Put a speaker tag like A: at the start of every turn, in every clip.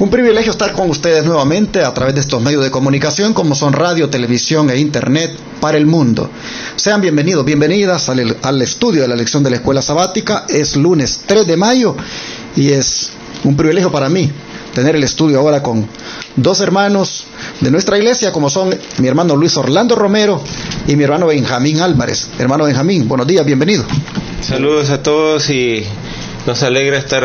A: Un privilegio estar con ustedes nuevamente a través de estos medios de comunicación como son radio, televisión e internet para el mundo. Sean bienvenidos, bienvenidas al estudio de la lección de la escuela sabática. Es lunes 3 de mayo y es un privilegio para mí tener el estudio ahora con dos hermanos de nuestra iglesia, como son mi hermano Luis Orlando Romero y mi hermano Benjamín Álvarez. Hermano Benjamín, buenos días, bienvenido.
B: Saludos a todos y nos alegra estar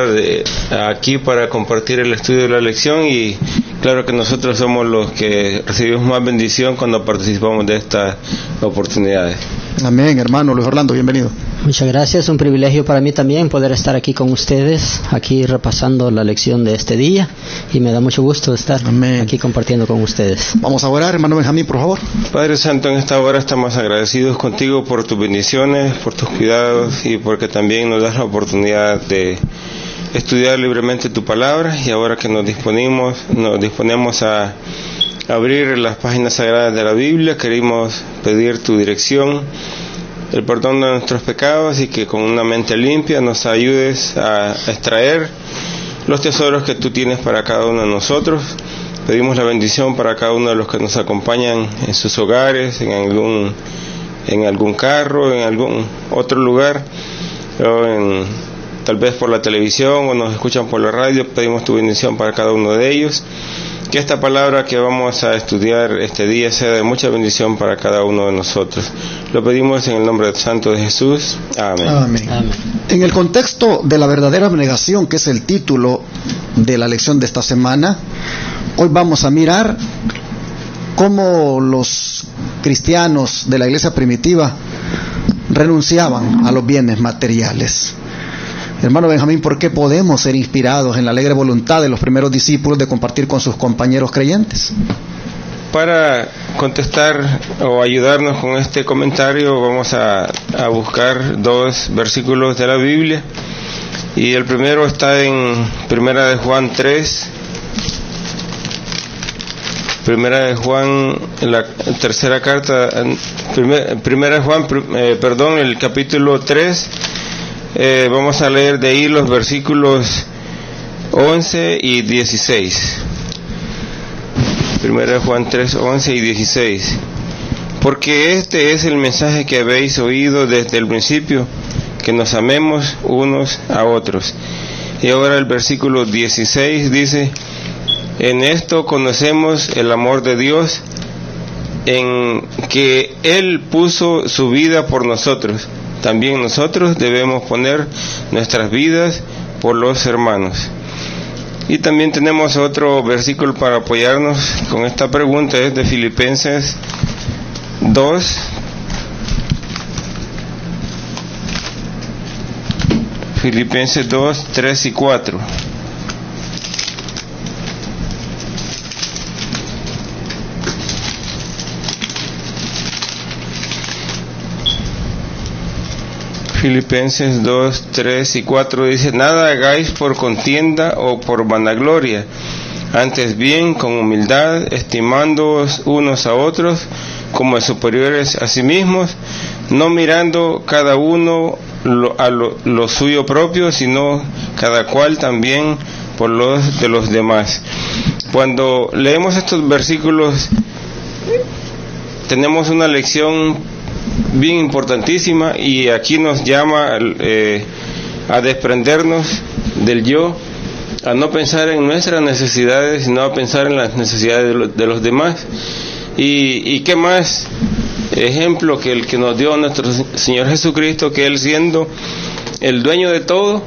B: aquí para compartir el estudio de la lección, y claro que nosotros somos los que recibimos más bendición cuando participamos de estas oportunidades.
A: Amén, hermano Luis Orlando, bienvenido.
C: Muchas gracias, un privilegio para mí también poder estar aquí con ustedes, aquí repasando la lección de este día, y me da mucho gusto estar aquí compartiendo con ustedes.
A: Vamos a orar, hermano Benjamín, por favor.
B: Padre Santo, en esta hora estamos agradecidos contigo por tus bendiciones, por tus cuidados y porque también nos das la oportunidad de estudiar libremente tu palabra, y ahora que nos disponemos a abrir las páginas sagradas de la Biblia, queremos pedir tu dirección, el perdón de nuestros pecados, y que con una mente limpia nos ayudes a extraer los tesoros que tú tienes para cada uno de nosotros. Pedimos la bendición para cada uno de los que nos acompañan en sus hogares, en algún carro, en algún otro lugar, o tal vez por la televisión o nos escuchan por la radio. Pedimos tu bendición para cada uno de ellos. Que esta palabra que vamos a estudiar este día sea de mucha bendición para cada uno de nosotros. Lo pedimos en el nombre santo de Jesús. Amén.
A: Amén. Amén. En el contexto de la verdadera abnegación, que es el título de la lección de esta semana, hoy vamos a mirar cómo los cristianos de la iglesia primitiva renunciaban a los bienes materiales. Hermano Benjamín, ¿por qué podemos ser inspirados en la alegre voluntad de los primeros discípulos de compartir con sus compañeros creyentes?
B: Para contestar o ayudarnos con este comentario, vamos a buscar dos versículos de la Biblia, y el primero está en Primera de Juan 3. Primera de Juan, la tercera carta, Primera de Juan, el capítulo 3. Vamos a leer de ahí los versículos 11 y 16. Primera de Juan 3, 11 y 16. Porque este es el mensaje que habéis oído desde el principio, que nos amemos unos a otros. Y ahora el versículo 16 dice: en esto conocemos el amor de Dios, en que Él puso su vida por nosotros. También nosotros debemos poner nuestras vidas por los hermanos. Y también tenemos otro versículo para apoyarnos con esta pregunta, es de Filipenses 2. Filipenses 2, 3 y 4. Filipenses 2, 3 y 4 dice: nada hagáis por contienda o por vanagloria, antes bien con humildad, estimándoos unos a otros como superiores a sí mismos, no mirando cada uno lo suyo propio, sino cada cual también por los de los demás. Cuando leemos estos versículos, tenemos una lección bien importantísima, y aquí nos llama a desprendernos del yo, a no pensar en nuestras necesidades, sino a pensar en las necesidades de los demás. Y qué más ejemplo que el que nos dio nuestro Señor Jesucristo, que Él, siendo el dueño de todo,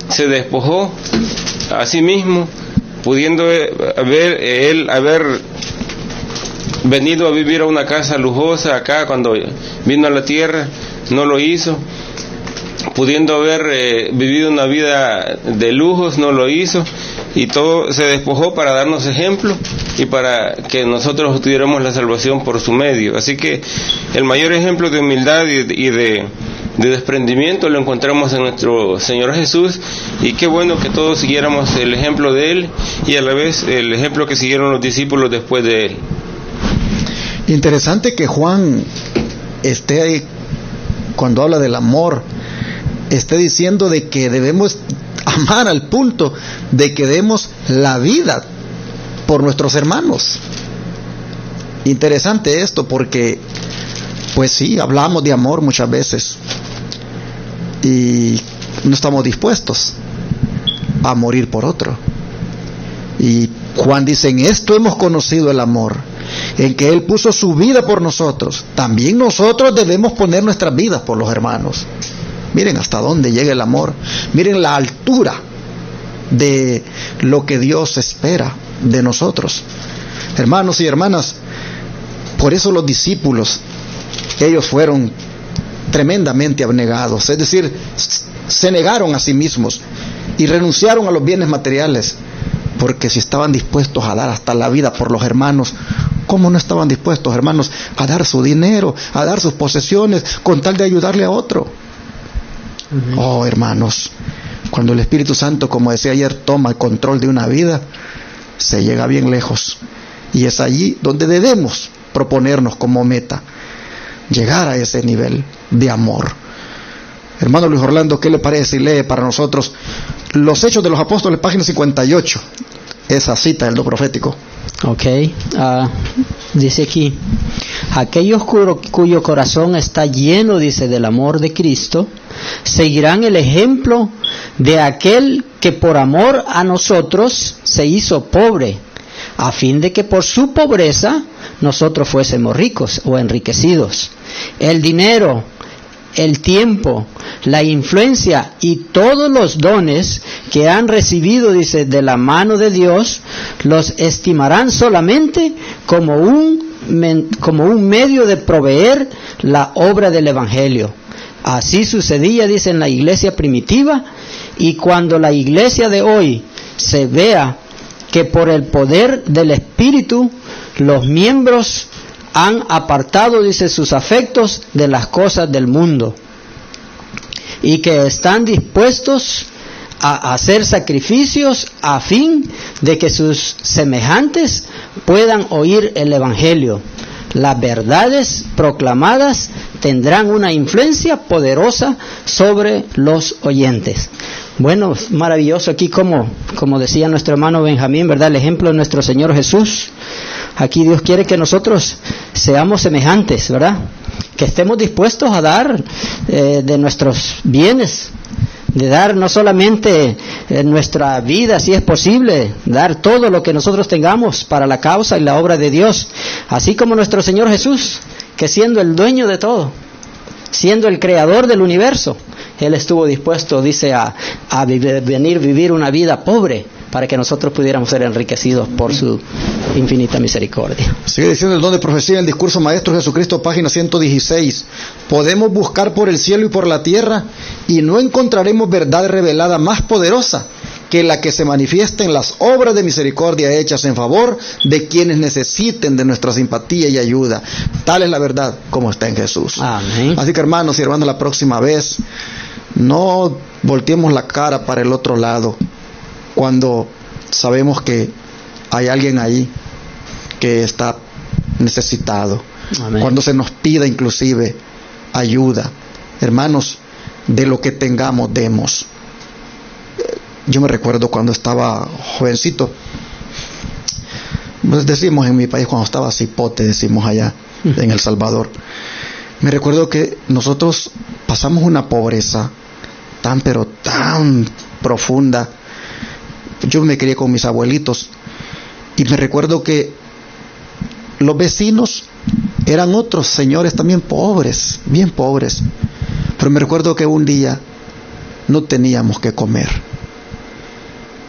B: se despojó a sí mismo, pudiendo haber venido a vivir a una casa lujosa acá cuando vino a la tierra, no lo hizo. Pudiendo haber vivido una vida de lujos, no lo hizo, y todo se despojó para darnos ejemplo y para que nosotros tuviéramos la salvación por su medio. Así que el mayor ejemplo de humildad y de desprendimiento lo encontramos en nuestro Señor Jesús, y qué bueno que todos siguiéramos el ejemplo de Él, y a la vez el ejemplo que siguieron los discípulos después de Él.
A: Interesante que Juan esté ahí cuando habla del amor, esté diciendo de que debemos amar al punto de que demos la vida por nuestros hermanos. Interesante esto, porque pues sí, hablamos de amor muchas veces y no estamos dispuestos a morir por otro. Y Juan dice: en esto hemos conocido el amor, en que Él puso su vida por nosotros. También nosotros debemos poner nuestras vidas por los hermanos. Miren hasta dónde llega el amor. Miren la altura de lo que Dios espera de nosotros. Hermanos y hermanas, por eso los discípulos, ellos fueron tremendamente abnegados, es decir, se negaron a sí mismos y renunciaron a los bienes materiales, porque si estaban dispuestos a dar hasta la vida por los hermanos, ¿cómo no estaban dispuestos, hermanos, a dar su dinero, a dar sus posesiones, con tal de ayudarle a otro? Oh, hermanos, cuando el Espíritu Santo, como decía ayer, toma el control de una vida, se llega bien lejos, y es allí donde debemos proponernos como meta llegar a ese nivel de amor. Hermano Luis Orlando, ¿qué le parece si lee para nosotros los Hechos de los Apóstoles, página 58, esa cita del do profético?
C: Ok, dice aquí: aquellos cuyo corazón está lleno, dice, del amor de Cristo, seguirán el ejemplo de aquel que por amor a nosotros se hizo pobre, a fin de que por su pobreza nosotros fuésemos ricos o enriquecidos. El dinero, el tiempo, la influencia y todos los dones que han recibido, dice, de la mano de Dios, los estimarán solamente como un medio de proveer la obra del Evangelio. Así sucedía, dice, en la iglesia primitiva, y cuando la iglesia de hoy se vea que por el poder del Espíritu los miembros han apartado, dice, sus afectos de las cosas del mundo, y que están dispuestos a hacer sacrificios a fin de que sus semejantes puedan oír el Evangelio. Las verdades proclamadas tendrán una influencia poderosa sobre los oyentes. Bueno, maravilloso aquí como decía nuestro hermano Benjamín, ¿verdad? El ejemplo de nuestro Señor Jesús. Aquí Dios quiere que nosotros seamos semejantes, ¿verdad? Que estemos dispuestos a dar de nuestros bienes, de dar no solamente nuestra vida, si es posible, dar todo lo que nosotros tengamos para la causa y la obra de Dios, así como nuestro Señor Jesús, que siendo el dueño de todo, siendo el creador del universo, Él estuvo dispuesto, dice, a vivir una vida pobre, para que nosotros pudiéramos ser enriquecidos por su infinita misericordia.
A: Sigue diciendo el don de profecía en el discurso Maestro Jesucristo, página 116. Podemos buscar por el cielo y por la tierra y no encontraremos verdad revelada más poderosa que la que se manifiesta en las obras de misericordia hechas en favor de quienes necesiten de nuestra simpatía y ayuda. Tal es la verdad como está en Jesús.
C: Amén.
A: Así que, hermanos y hermanas, la próxima vez no volteemos la cara para el otro lado cuando sabemos que hay alguien ahí que está necesitado. Amén. Cuando se nos pida inclusive ayuda, hermanos, de lo que tengamos demos. Yo me recuerdo cuando estaba jovencito, pues decimos en mi país cuando estaba cipote, decimos allá en El Salvador. Me recuerdo que nosotros pasamos una pobreza tan pero tan profunda. Yo me crié con mis abuelitos y me recuerdo que los vecinos eran otros señores también pobres, bien pobres. Pero me recuerdo que un día no teníamos que comer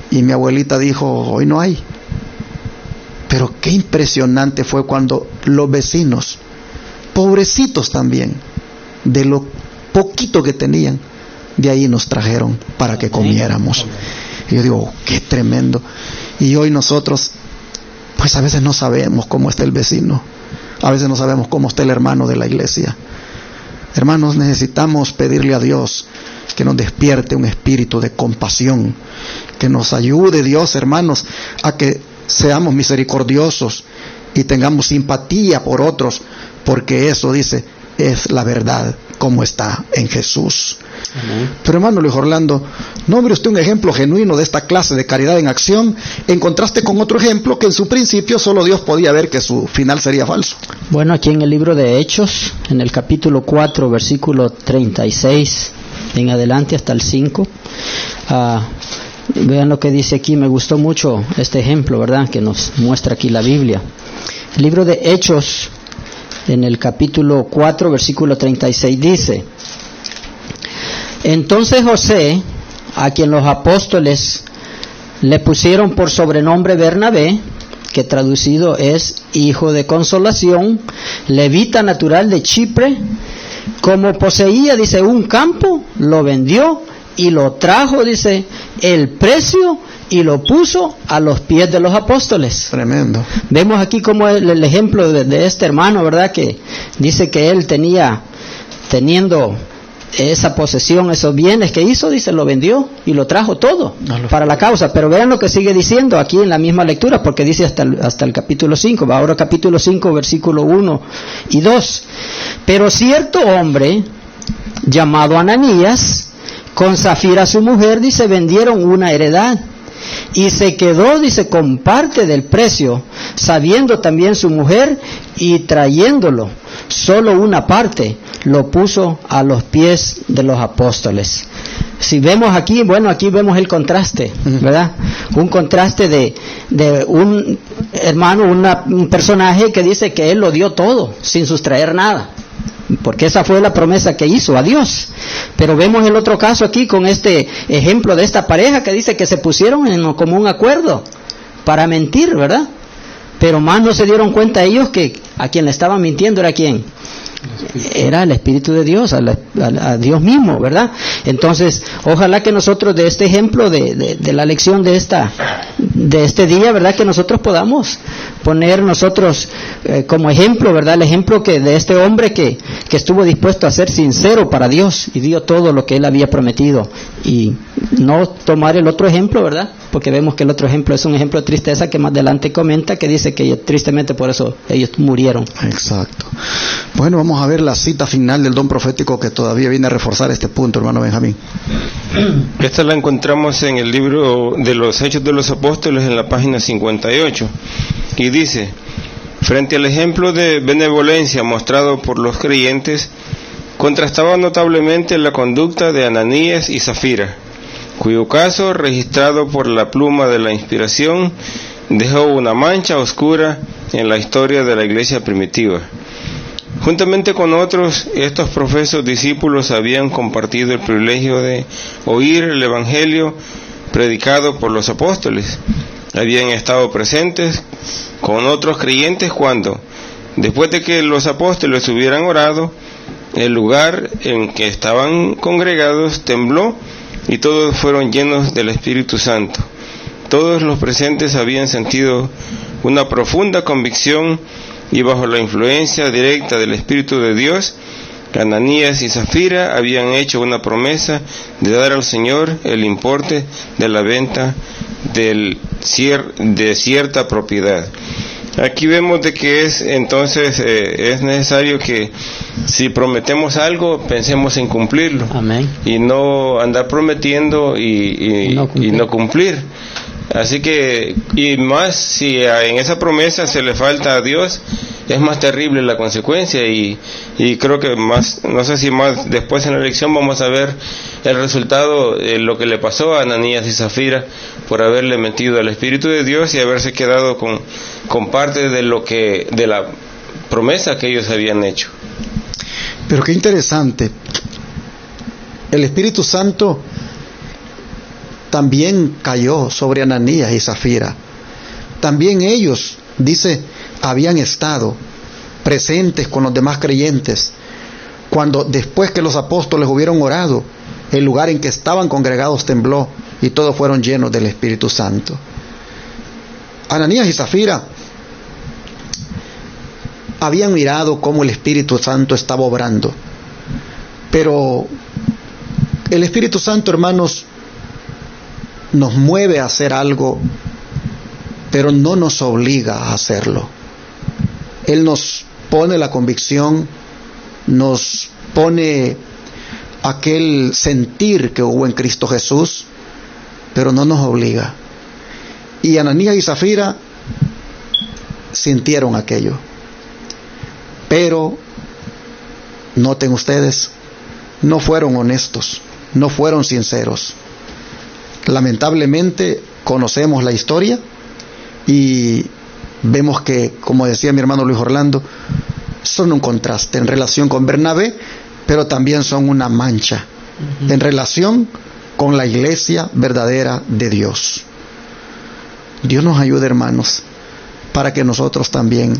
A: y mi abuelita dijo: hoy no hay. Pero qué impresionante fue cuando los vecinos, pobrecitos también, de lo poquito que tenían, de ahí nos trajeron para que comiéramos. Y yo digo, qué tremendo. Y hoy nosotros, pues a veces no sabemos cómo está el vecino, a veces no sabemos cómo está el hermano de la iglesia. Hermanos, necesitamos pedirle a Dios que nos despierte un espíritu de compasión, que nos ayude Dios, hermanos, a que seamos misericordiosos y tengamos simpatía por otros, porque eso, dice, es la verdad como está en Jesús.
C: Amén.
A: Pero hermano Luis Orlando, nombre usted un ejemplo genuino de esta clase de caridad en acción, en contraste con otro ejemplo que en su principio solo Dios podía ver que su final sería falso.
C: Bueno, aquí en el libro de Hechos, en el capítulo 4, versículo 36 en adelante hasta el 5, vean lo que dice aquí. Me gustó mucho este ejemplo, ¿verdad?, que nos muestra aquí la Biblia. El libro de Hechos, en el capítulo 4, versículo 36 dice: entonces José, a quien los apóstoles le pusieron por sobrenombre Bernabé, que traducido es hijo de consolación, levita natural de Chipre, como poseía, dice, un campo, lo vendió y lo trajo, dice, el precio, y lo puso a los pies de los apóstoles.
A: Tremendo.
C: Vemos aquí como el ejemplo de este hermano, ¿verdad?, que dice que él teniendo esa posesión, esos bienes que hizo, dice, lo vendió y lo trajo todo para la causa. Pero vean lo que sigue diciendo aquí en la misma lectura, porque dice hasta el capítulo 5, va ahora capítulo 5, versículo 1 y 2. Pero cierto hombre llamado Ananías, con Zafira su mujer, dice, vendieron una heredad, y se quedó, dice, con parte del precio, sabiendo también su mujer, y trayéndolo, solo una parte, lo puso a los pies de los apóstoles. Si vemos aquí, bueno, aquí vemos el contraste, ¿verdad? Un contraste de un hermano, un personaje que dice que él lo dio todo, sin sustraer nada, porque esa fue la promesa que hizo a Dios. Pero vemos el otro caso aquí con este ejemplo de esta pareja que dice que se pusieron en común acuerdo para mentir, ¿verdad? Pero más no se dieron cuenta ellos que a quien le estaban mintiendo era quién. Era el Espíritu de Dios, a Dios mismo, ¿verdad? Entonces, ojalá que nosotros de este ejemplo, de la lección de este día, ¿verdad?, que nosotros podamos poner nosotros como ejemplo, ¿verdad?, el ejemplo que de este hombre que estuvo dispuesto a ser sincero para Dios y dio todo lo que él había prometido, y no tomar el otro ejemplo, ¿verdad?, porque vemos que el otro ejemplo es un ejemplo de tristeza que más adelante comenta, que dice que tristemente por eso ellos murieron.
A: Exacto. Bueno, vamos a ver la cita final del don profético que todavía viene a reforzar este punto, hermano Benjamín.
B: Esta la encontramos en el libro de los Hechos de los Apóstoles, en la página 58, y dice: frente al ejemplo de benevolencia mostrado por los creyentes, contrastaba notablemente la conducta de Ananías y Zafira, cuyo caso, registrado por la pluma de la inspiración, dejó una mancha oscura en la historia de la iglesia primitiva. Juntamente con otros, estos profesos discípulos habían compartido el privilegio de oír el Evangelio predicado por los apóstoles. Habían estado presentes con otros creyentes cuando, después de que los apóstoles hubieran orado, el lugar en que estaban congregados tembló y todos fueron llenos del Espíritu Santo. Todos los presentes habían sentido una profunda convicción, y bajo la influencia directa del Espíritu de Dios, Ananías y Zafira habían hecho una promesa de dar al Señor el importe de la venta de cierta propiedad. Aquí vemos de que es necesario que si prometemos algo, pensemos en cumplirlo. Amén. Y no andar prometiendo y no cumplir. Así que, y más si en esa promesa se le falta a Dios, es más terrible la consecuencia, y creo que más, no sé si más después en la elección vamos a ver el resultado de lo que le pasó a Ananías y Zafira por haberle mentido al Espíritu de Dios y haberse quedado con parte de la promesa que ellos habían hecho.
A: Pero qué interesante, el Espíritu Santo también cayó sobre Ananías y Zafira. También ellos, dice, habían estado presentes con los demás creyentes cuando, después que los apóstoles hubieron orado, el lugar en que estaban congregados tembló y todos fueron llenos del Espíritu Santo. Ananías y Zafira habían mirado cómo el Espíritu Santo estaba obrando, pero el Espíritu Santo, hermanos, nos mueve a hacer algo, pero no nos obliga a hacerlo. Él nos pone la convicción, nos pone aquel sentir que hubo en Cristo Jesús, pero no nos obliga. Y Ananías y Zafira sintieron aquello, pero noten ustedes, no fueron honestos, no fueron sinceros. Lamentablemente conocemos la historia y vemos que, como decía mi hermano Luis Orlando, son un contraste en relación con Bernabé, pero también son una mancha en relación con la iglesia verdadera de Dios. Dios nos ayude, hermanos, para que nosotros también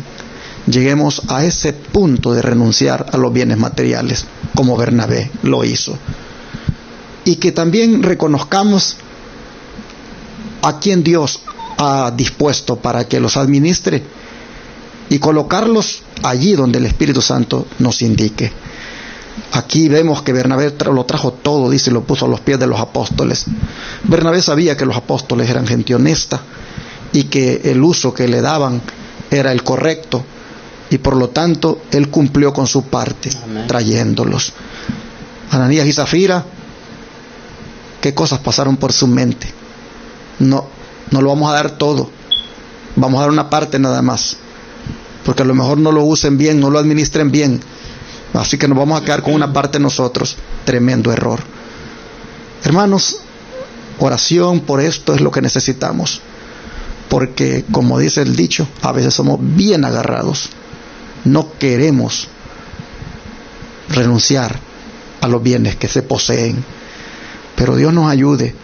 A: lleguemos a ese punto de renunciar a los bienes materiales, como Bernabé lo hizo. Y que también reconozcamos a quien Dios ha dispuesto para que los administre y colocarlos allí donde el Espíritu Santo nos indique. Aquí vemos que Bernabé lo trajo todo, dice, y lo puso a los pies de los apóstoles. Bernabé sabía que los apóstoles eran gente honesta y que el uso que le daban era el correcto, y por lo tanto él cumplió con su parte. Amén. Trayéndolos. Ananías y Zafira, ¿qué cosas pasaron por su mente? No lo vamos a dar todo, vamos a dar una parte nada más, porque a lo mejor no lo usen bien, no lo administren bien, así que nos vamos a quedar con una parte nosotros. Tremendo error. Hermanos, oración por esto es lo que necesitamos, porque como dice el dicho, a veces somos bien agarrados, no queremos renunciar a los bienes que se poseen, pero Dios nos ayude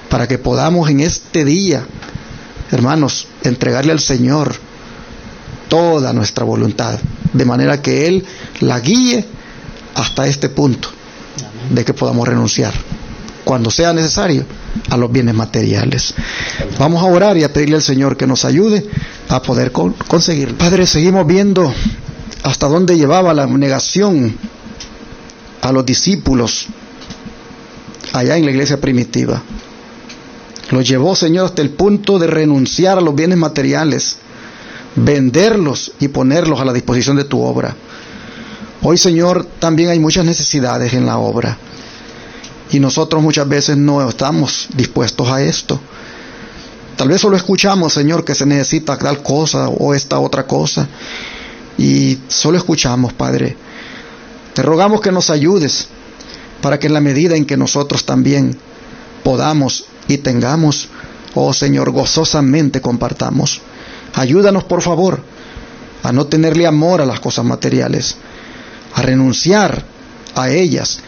A: para que podamos en este día, hermanos, entregarle al Señor toda nuestra voluntad, de manera que Él la guíe hasta este punto de que podamos renunciar, cuando sea necesario, a los bienes materiales. Vamos a orar y a pedirle al Señor que nos ayude a poder conseguirlo. Padre, seguimos viendo hasta dónde llevaba la negación a los discípulos allá en la iglesia primitiva. Los llevó, Señor, hasta el punto de renunciar a los bienes materiales, venderlos y ponerlos a la disposición de tu obra. Hoy, Señor, también hay muchas necesidades en la obra, y nosotros muchas veces no estamos dispuestos a esto. Tal vez solo escuchamos, Señor, que se necesita tal cosa o esta otra cosa, y solo escuchamos, Padre. Te rogamos que nos ayudes para que en la medida en que nosotros también podamos y tengamos, oh Señor, gozosamente compartamos. Ayúdanos, por favor, a no tenerle amor a las cosas materiales, a renunciar a ellas,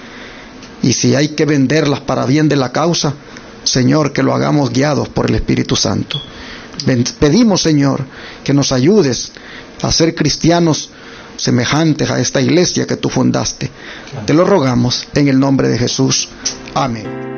A: y si hay que venderlas para bien de la causa, Señor, que lo hagamos guiados por el Espíritu Santo. Pedimos, Señor, que nos ayudes a ser cristianos semejantes a esta iglesia que tú fundaste. Te lo rogamos en el nombre de Jesús. Amén.